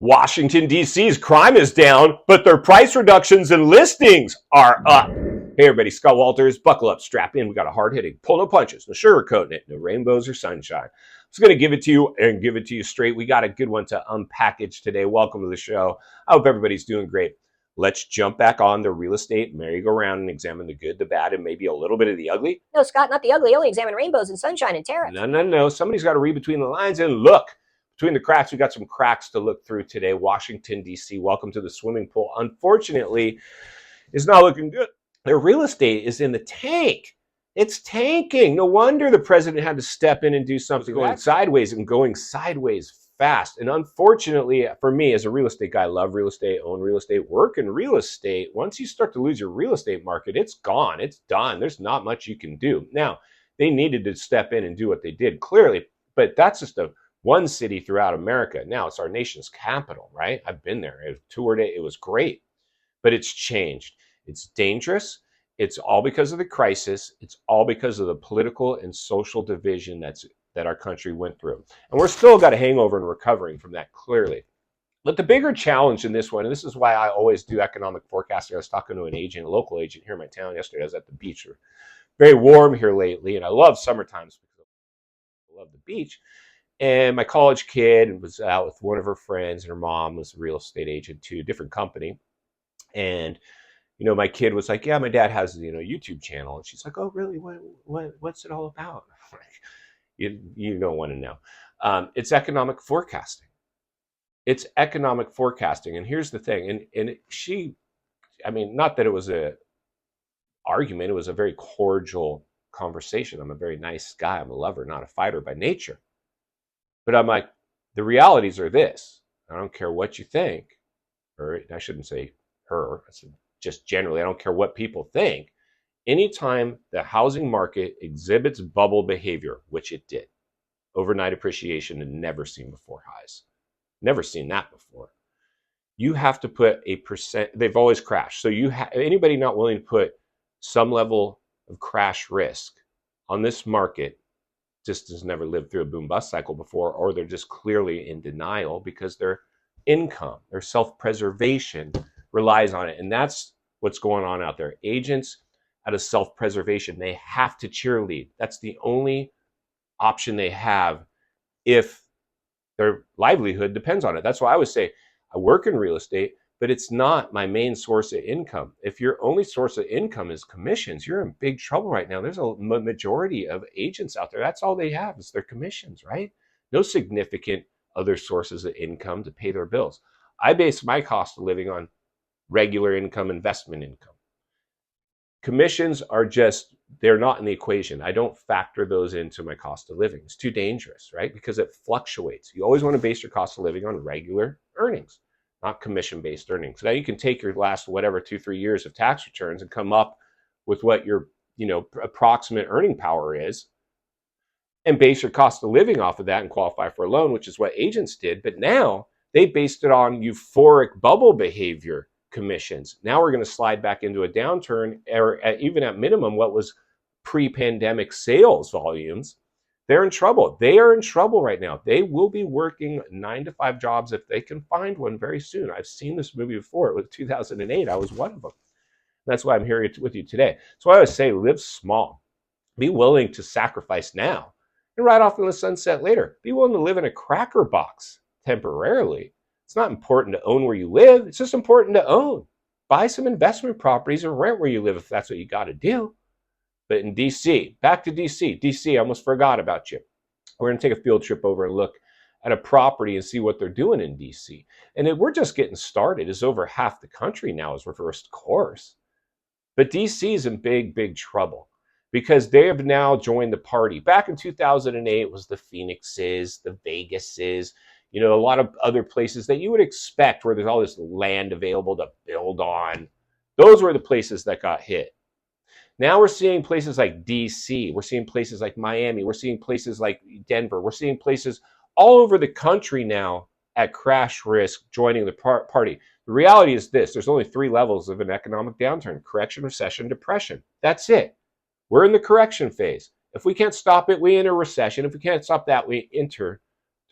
Washington, D.C.'s crime is down, but their price reductions and listings are up. Hey, everybody, Scott Walters. Buckle up, strap in. We got a hard-hitting, pull no punches, no sugarcoating it, no rainbows or sunshine. I'm just going to give it to you and give it to you straight. We got a good one to unpackage today. Welcome to the show. I hope everybody's doing great. Let's jump back on the real estate merry-go-round and examine the good, the bad, and maybe a little bit of the ugly. No, Scott, not the ugly. Only examine rainbows and sunshine and tariffs. No. Somebody's got to read between the lines and look. Between the cracks, we got some cracks to look through today. Washington, D.C., welcome to the swimming pool. Unfortunately, it's not looking good. Their real estate is in the tank. It's tanking. No wonder the president had to step in and do something. Going sideways fast. And unfortunately, for me, as a real estate guy, I love real estate, own real estate, work in real estate. Once you start to lose your real estate market, it's gone. It's done. There's not much you can do. Now, they needed to step in and do what they did, clearly. But that's just one city throughout America. Now it's our nation's capital, right? I've been there. I toured it. It was great. But it's changed. It's dangerous. It's all because of the crisis. It's all because of the political and social division that our country went through. And we're still got a hangover and recovering from that, clearly. But the bigger challenge in this one, and this is why I always do economic forecasting. I was talking to a local agent here in my town yesterday. I was at the beach. We're very warm here lately, and I love summer times because I love the beach. And my college kid was out with one of her friends, and her mom was a real estate agent too, different company. And, my kid was like, yeah, my dad has, a YouTube channel. And she's like, oh, really? What's it all about? You don't want to know. It's economic forecasting. It's economic forecasting. And here's the thing. And not that it was an argument. It was a very cordial conversation. I'm a very nice guy. I'm a lover, not a fighter by nature. But I'm like, the realities are this. I don't care what you think, or I shouldn't say her, just generally, I don't care what people think. Anytime the housing market exhibits bubble behavior, which it did, overnight appreciation and never seen before highs, never seen that before, you have to put a percent, they've always crashed. So anybody not willing to put some level of crash risk on this market just has never lived through a boom bust cycle before, or they're just clearly in denial because their income, their self-preservation relies on it. And that's what's going on out there. Agents out of self-preservation, they have to cheerlead. That's the only option they have if their livelihood depends on it. That's why I always say I work in real estate, but it's not my main source of income. If your only source of income is commissions, you're in big trouble right now. There's a majority of agents out there. That's all they have is their commissions, right? No significant other sources of income to pay their bills. I base my cost of living on regular income, investment income. Commissions are they're not in the equation. I don't factor those into my cost of living. It's too dangerous, right? Because it fluctuates. You always want to base your cost of living on regular earnings, not commission-based earnings. Now you can take your last 2-3 years of tax returns and come up with what your approximate earning power is and base your cost of living off of that and qualify for a loan, which is what agents did. But now they based it on euphoric bubble behavior commissions. Now we're going to slide back into a downturn, or even at minimum what was pre-pandemic sales volumes. They're in trouble. They are in trouble right now. They will be working 9-to-5 jobs if they can find one very soon. I've seen this movie before. It was 2008. I was one of them. That's why I'm here with you today. So I always say, live small. Be willing to sacrifice now and ride off in the sunset later. Be willing to live in a cracker box temporarily. It's not important to own where you live. It's just important to own. Buy some investment properties and rent where you live if that's what you got to do. But in D.C., back to D.C. D.C., I almost forgot about you. We're going to take a field trip over and look at a property and see what they're doing in D.C. And we're just getting started. It's over half the country now is reversed course. But D.C. is in big, big trouble because they have now joined the party. Back in 2008, it was the Phoenixes, the Vegases, a lot of other places that you would expect where there's all this land available to build on. Those were the places that got hit. Now we're seeing places like DC. We're seeing places like Miami. We're seeing places like Denver. We're seeing places all over the country now at crash risk joining the party. The reality is this. There's only 3 levels of an economic downturn: correction, recession, depression. That's it. We're in the correction phase. If we can't stop it, we enter recession. If we can't stop that, we enter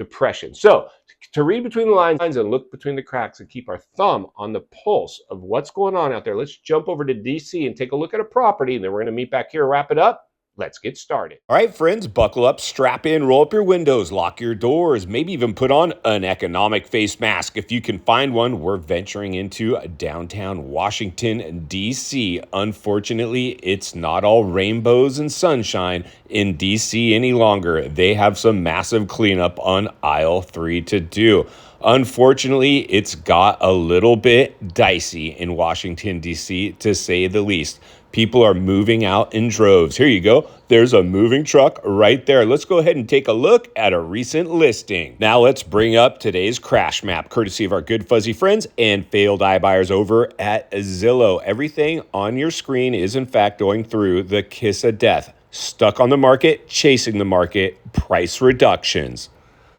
depression. So to read between the lines and look between the cracks and keep our thumb on the pulse of what's going on out there, let's jump over to DC and take a look at a property, and then we're going to meet back here and wrap it up. Let's get started. All right, friends, buckle up, strap in, roll up your windows, lock your doors, maybe even put on an economic face mask if you can find one. We're venturing into downtown Washington, D.C. Unfortunately, it's not all rainbows and sunshine in D.C. any longer. They have some massive cleanup on aisle 3 to do. Unfortunately, it's got a little bit dicey in Washington, D.C., to say the least. People are moving out in droves. Here you go. There's a moving truck right there. Let's go ahead and take a look at a recent listing. Now let's bring up today's crash map, courtesy of our good fuzzy friends and failed iBuyers over at Zillow. Everything on your screen is in fact going through the kiss of death. Stuck on the market, chasing the market, price reductions.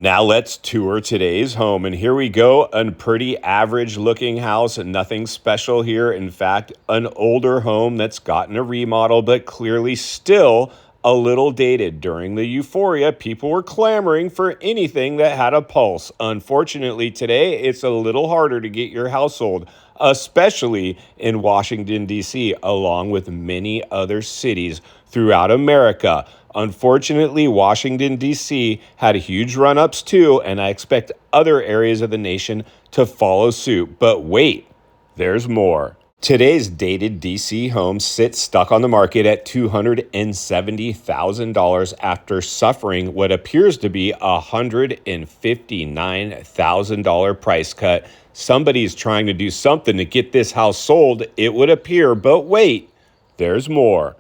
Now let's tour today's home, and here we go. A pretty average looking house, nothing special here. In fact, an older home that's gotten a remodel, but clearly still a little dated. During the euphoria, people were clamoring for anything that had a pulse. Unfortunately, today it's a little harder to get your household, especially in Washington, D.C., along with many other cities throughout America. Unfortunately, Washington, D.C. had huge run-ups too, and I expect other areas of the nation to follow suit. But wait, there's more. Today's dated D.C. home sits stuck on the market at $270,000 after suffering what appears to be a $159,000 price cut. Somebody's trying to do something to get this house sold, it would appear, but wait, there's more.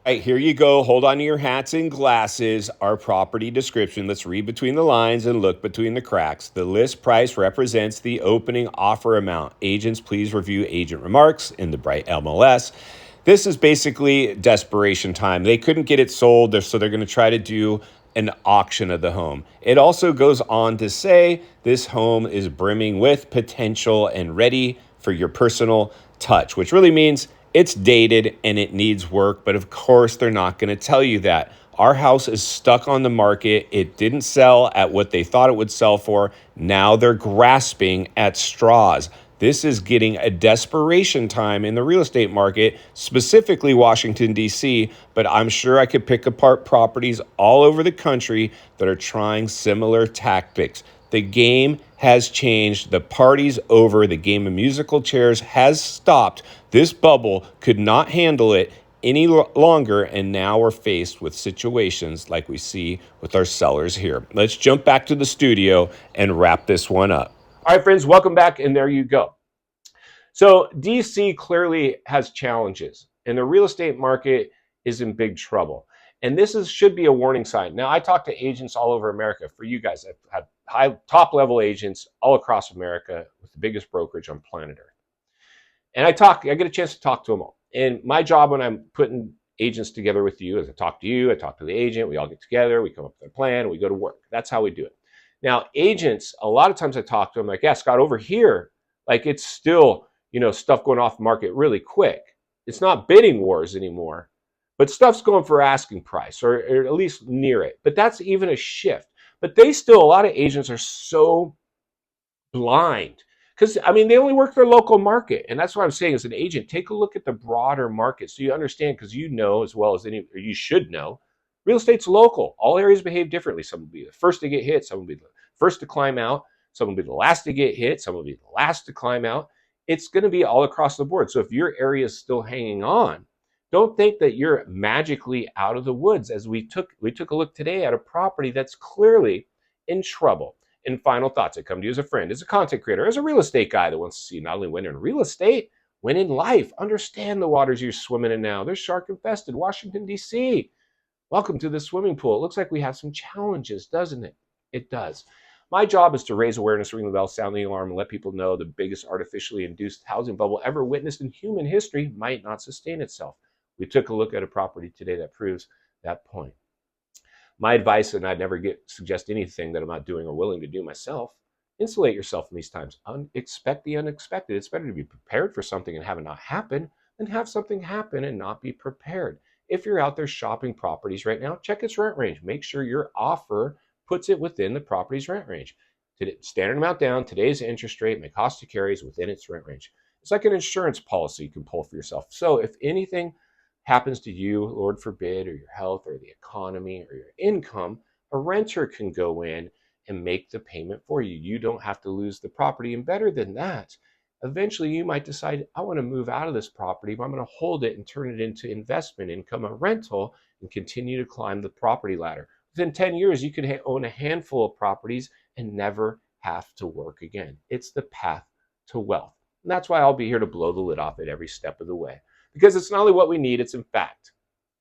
All right, here you go. Hold on to your hats and glasses. Our property description. Let's read between the lines and look between the cracks. The list price represents the opening offer amount. Agents, please review agent remarks in the bright MLS. This is basically desperation time. They couldn't get it sold, so they're going to try to do an auction of the home. It also goes on to say this home is brimming with potential and ready for your personal touch, which really means it's dated and it needs work, but of course they're not going to tell you that. Our house is stuck on the market. It didn't sell at what they thought it would sell for. Now they're grasping at straws. This is getting a desperation time in the real estate market, specifically Washington, D.C., but I'm sure I could pick apart properties all over the country that are trying similar tactics. The game has changed. The party's over. The game of musical chairs has stopped. This bubble could not handle it any longer, and now we're faced with situations like we see with our sellers here. Let's jump back to the studio and wrap this one up. All right, friends, welcome back, and there you go. So DC clearly has challenges, and the real estate market is in big trouble. And this should be a warning sign. Now, I talk to agents all over America. For you guys, I've had top-level agents all across America with the biggest brokerage on planet Earth. And I get a chance to talk to them all. And my job when I'm putting agents together with you is I talk to you, I talk to the agent, we all get together, we come up with a plan, we go to work. That's how we do it. Now, agents, a lot of times I talk to them like, yeah, Scott, over here, like it's still, stuff going off the market really quick. It's not bidding wars anymore, but stuff's going for asking price or at least near it. But that's even a shift. But a lot of agents are so blind because, they only work their local market. And that's what I'm saying as an agent, take a look at the broader market so you understand, because as well as any, or you should know, real estate's local. All areas behave differently. Some will be the first to get hit. Some will be the first to climb out. Some will be the last to get hit. Some will be the last to climb out. It's going to be all across the board. So if your area is still hanging on, don't think that you're magically out of the woods, as we took a look today at a property that's clearly in trouble. And final thoughts, I come to you as a friend, as a content creator, as a real estate guy that wants to see not only win in real estate, win in life. Understand the waters you're swimming in now. They're shark infested. Washington, D.C. Welcome to the swimming pool. It looks like we have some challenges, doesn't it? It does. My job is to raise awareness, ring the bell, sound the alarm, and let people know the biggest artificially induced housing bubble ever witnessed in human history might not sustain itself. We took a look at a property today that proves that point. My advice, and I'd never suggest anything that I'm not doing or willing to do myself, insulate yourself in these times. Expect the unexpected. It's better to be prepared for something and have it not happen than have something happen and not be prepared. If you're out there shopping properties right now, check its rent range. Make sure your offer puts it within the property's rent range. Standard amount down, today's interest rate, may cost to carry is within its rent range. It's like an insurance policy you can pull for yourself. So if anything happens to you, Lord forbid, or your health or the economy or your income, a renter can go in and make the payment for you. You don't have to lose the property. And better than that, eventually you might decide, I want to move out of this property, but I'm going to hold it and turn it into investment income, a rental, and continue to climb the property ladder. Within 10 years, you could own a handful of properties and never have to work again. It's the path to wealth. And that's why I'll be here to blow the lid off it every step of the way. Because it's not only what we need, it's in fact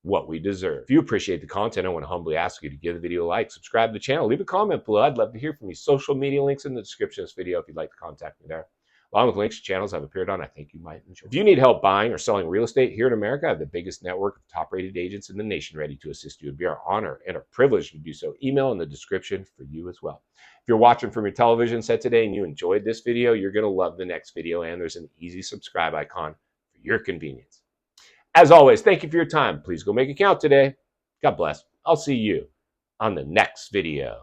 what we deserve. If you appreciate the content, I want to humbly ask you to give the video a like, subscribe to the channel, leave a comment below. I'd love to hear from you. Social media links in the description of this video if you'd like to contact me there. Along with links to channels I've appeared on, I think you might enjoy. If you need help buying or selling real estate here in America, I have the biggest network of top-rated agents in the nation ready to assist you. It'd be our honor and our privilege to do so. Email in the description for you as well. If you're watching from your television set today and you enjoyed this video, you're going to love the next video, and there's an easy subscribe icon for your convenience. As always, thank you for your time. Please go make it count today. God bless. I'll see you on the next video.